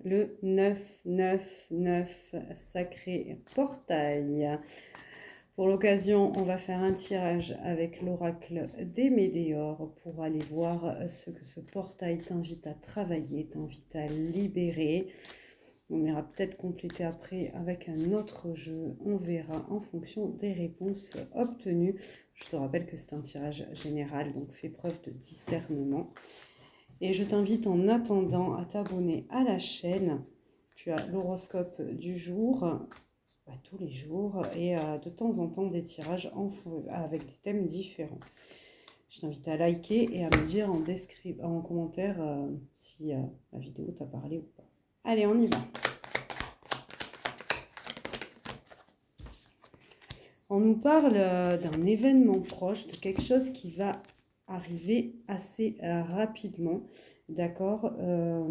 le 999, sacré portail. Pour l'occasion, on va faire un tirage avec l'oracle des Médéors pour aller voir ce que ce portail t'invite à travailler, t'invite à libérer. On ira peut-être compléter après avec un autre jeu. On verra en fonction des réponses obtenues. Je te rappelle que c'est un tirage général, donc fais preuve de discernement. Et je t'invite en attendant à t'abonner à la chaîne. Tu as l'horoscope du jour, tous les jours, et de temps en temps des tirages avec des thèmes différents. Je t'invite à liker et à me dire en commentaire si la vidéo t'a parlé ou pas. Allez, on y va. On nous parle d'un événement proche, de quelque chose qui va arriver assez rapidement, d'accord, alors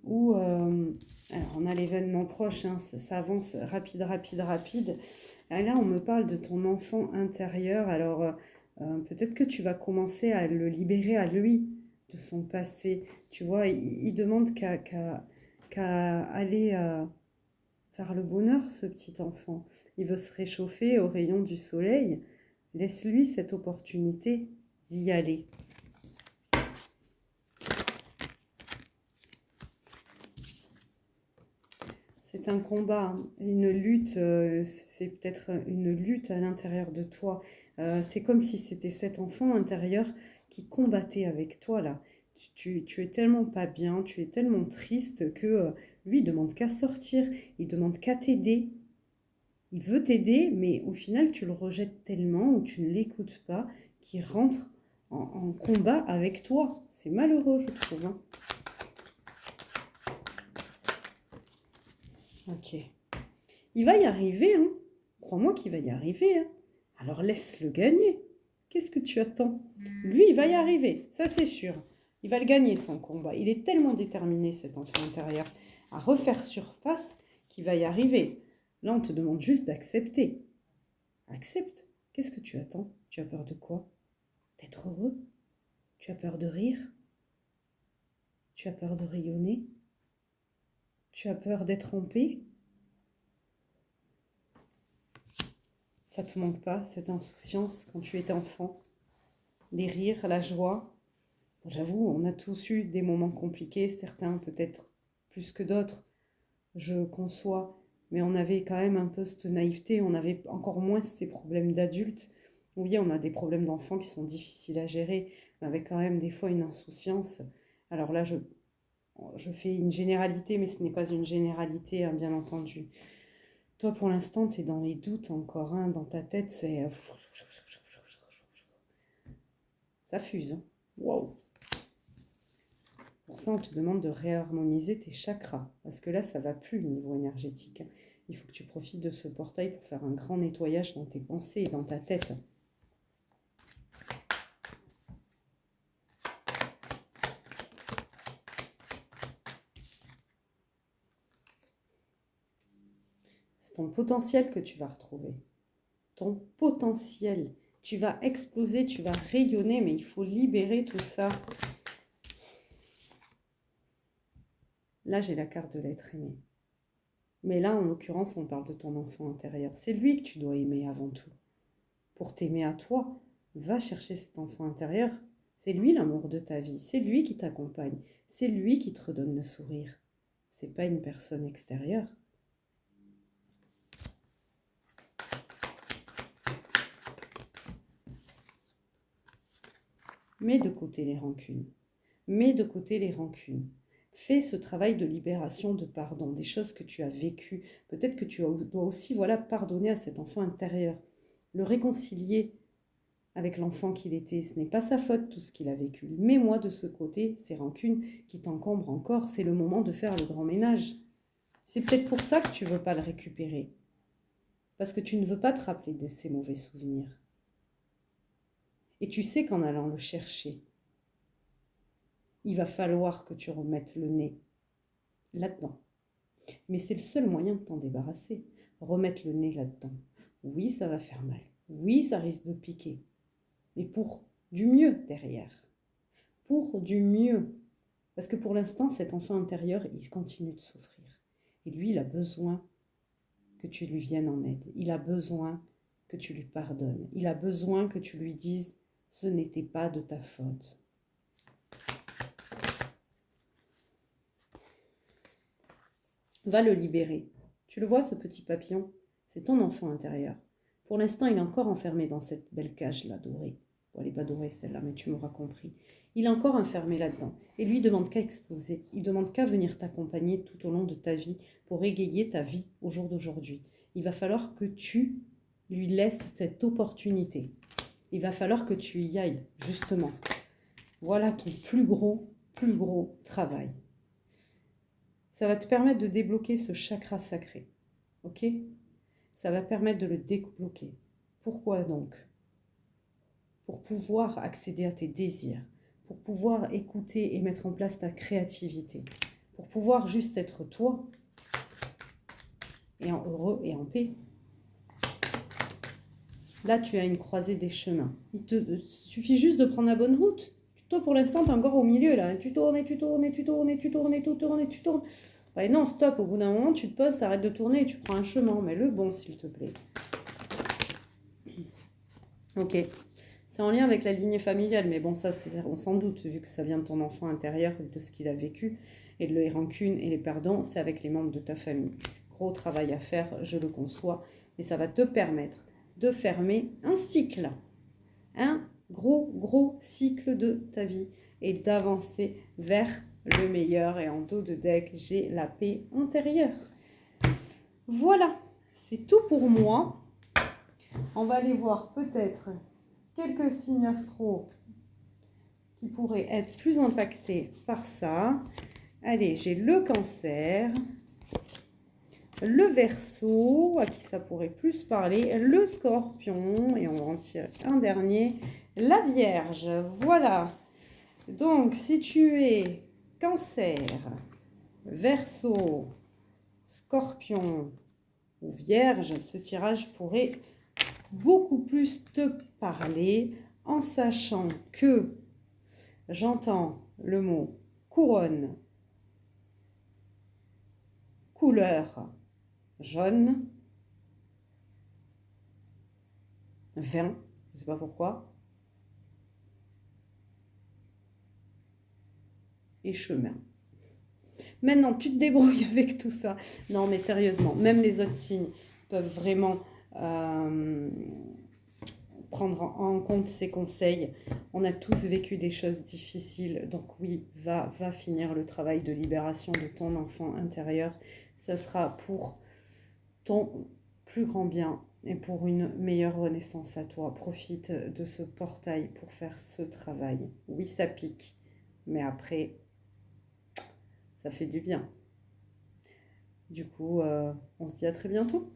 on a l'événement proche, hein, ça avance rapide. Et là, on me parle de ton enfant intérieur. Alors, peut-être que tu vas commencer à le libérer à lui de son passé. Tu vois, il demande qu'à aller faire le bonheur, ce petit enfant. Il veut se réchauffer au rayon du soleil. Laisse-lui cette opportunité d'y aller. C'est un combat, une lutte, c'est peut-être une lutte à l'intérieur de toi. C'est comme si c'était cet enfant intérieur qui combattait avec toi là. Tu es tellement pas bien, tu es tellement triste que lui, il demande qu'à sortir, il demande qu'à t'aider. Il veut t'aider, mais au final, tu le rejettes tellement ou tu ne l'écoutes pas qu'il rentre en combat avec toi. C'est malheureux, je trouve, hein. Ok. Il va y arriver, hein. Crois-moi qu'il va y arriver, hein. Alors laisse-le gagner. Qu'est-ce que tu attends? Lui, il va y arriver, ça c'est sûr. Il va le gagner, son combat. Il est tellement déterminé, cet enfant intérieur, à refaire surface qu'il va y arriver. Là, on te demande juste d'accepter. Accepte. Qu'est-ce que tu attends? Tu as peur de quoi? D'être heureux? Tu as peur de rire? Tu as peur de rayonner? Tu as peur d'être en paix? Ça te manque pas, cette insouciance, quand tu étais enfant? Les rires, la joie? J'avoue, on a tous eu des moments compliqués, certains peut-être plus que d'autres, je conçois, mais on avait quand même un peu cette naïveté, on avait encore moins ces problèmes d'adultes. Oui, on a des problèmes d'enfants qui sont difficiles à gérer, mais avec quand même des fois une insouciance. Alors là, je fais une généralité, mais ce n'est pas une généralité, hein, bien entendu. Toi, pour l'instant, tu es dans les doutes encore, hein, dans ta tête, c'est... Ça fuse, hein. Waouh! Pour ça, on te demande de réharmoniser tes chakras, parce que là, ça ne va plus au niveau énergétique. Il faut que tu profites de ce portail pour faire un grand nettoyage dans tes pensées et dans ta tête. C'est ton potentiel que tu vas retrouver. Ton potentiel. Tu vas exploser, tu vas rayonner, mais il faut libérer tout ça. Là, j'ai la carte de l'être aimé. Mais là, en l'occurrence, on parle de ton enfant intérieur. C'est lui que tu dois aimer avant tout. Pour t'aimer à toi, va chercher cet enfant intérieur. C'est lui l'amour de ta vie. C'est lui qui t'accompagne. C'est lui qui te redonne le sourire. C'est pas une personne extérieure. Mets de côté les rancunes. Mets de côté les rancunes. Fais ce travail de libération, de pardon, des choses que tu as vécues. Peut-être que tu dois aussi pardonner à cet enfant intérieur. Le réconcilier avec l'enfant qu'il était. Ce n'est pas sa faute tout ce qu'il a vécu. Mets-moi de ce côté ces rancunes qui t'encombrent encore. C'est le moment de faire le grand ménage. C'est peut-être pour ça que tu ne veux pas le récupérer. Parce que tu ne veux pas te rappeler de ces mauvais souvenirs. Et tu sais qu'en allant le chercher, il va falloir que tu remettes le nez là-dedans. Mais c'est le seul moyen de t'en débarrasser. Remettre le nez là-dedans. Oui, ça va faire mal. Oui, ça risque de piquer. Mais pour du mieux derrière. Pour du mieux. Parce que pour l'instant, cet enfant intérieur, il continue de souffrir. Et lui, il a besoin que tu lui viennes en aide. Il a besoin que tu lui pardonnes. Il a besoin que tu lui dises « ce n'était pas de ta faute ». Va le libérer. Tu le vois, ce petit papillon? C'est ton enfant intérieur. Pour l'instant, il est encore enfermé dans cette belle cage-là, dorée. Bon, elle n'est pas dorée celle-là, mais tu m'auras compris. Il est encore enfermé là-dedans. Et lui, il demande qu'à exploser. Il demande qu'à venir t'accompagner tout au long de ta vie pour égayer ta vie au jour d'aujourd'hui. Il va falloir que tu lui laisses cette opportunité. Il va falloir que tu y ailles, justement. Voilà ton plus gros travail. Ça va te permettre de débloquer ce chakra sacré. Ok? Ça va permettre de le débloquer. Pourquoi donc? Pour pouvoir accéder à tes désirs, pour pouvoir écouter et mettre en place ta créativité, pour pouvoir juste être toi, et en heureux et en paix. Là, tu as une croisée des chemins. Il te suffit juste de prendre la bonne route. Toi, pour l'instant, tu es encore au milieu, là. Tu tournes, tu tournes, tu tournes, tu tournes, tu tournes, tu tournes. Ouais, non, stop. Au bout d'un moment, tu te poses, tu arrêtes de tourner et tu prends un chemin. Mais le bon, s'il te plaît. Ok. C'est en lien avec la lignée familiale, mais bon, ça, on s'en doute, vu que ça vient de ton enfant intérieur, de ce qu'il a vécu, et de les rancunes et les pardons, c'est avec les membres de ta famille. Gros travail à faire, je le conçois, mais ça va te permettre de fermer un cycle, un gros cycle de ta vie, et d'avancer vers le meilleur. Et en dos de deck, j'ai la paix intérieure. Voilà, c'est tout pour moi. On va aller voir peut-être quelques signes astro qui pourraient être plus impactés par ça. Allez, j'ai le Cancer, le Verseau, à qui ça pourrait plus parler, le Scorpion, et on va en tirer un dernier, la Vierge. Voilà. Donc, si tu es Cancer, Verseau, Scorpion ou Vierge, ce tirage pourrait beaucoup plus te parler, en sachant que j'entends le mot couronne, couleur jaune, vin, je ne sais pas pourquoi, et chemin. Maintenant, tu te débrouilles avec tout ça. Non, mais sérieusement, même les autres signes peuvent vraiment prendre en compte ces conseils. On a tous vécu des choses difficiles, donc oui, va finir le travail de libération de ton enfant intérieur. Ça sera pour ton plus grand bien et pour une meilleure renaissance à toi. Profite de ce portail pour faire ce travail. Oui, ça pique, mais après, ça fait du bien. Du coup, on se dit à très bientôt.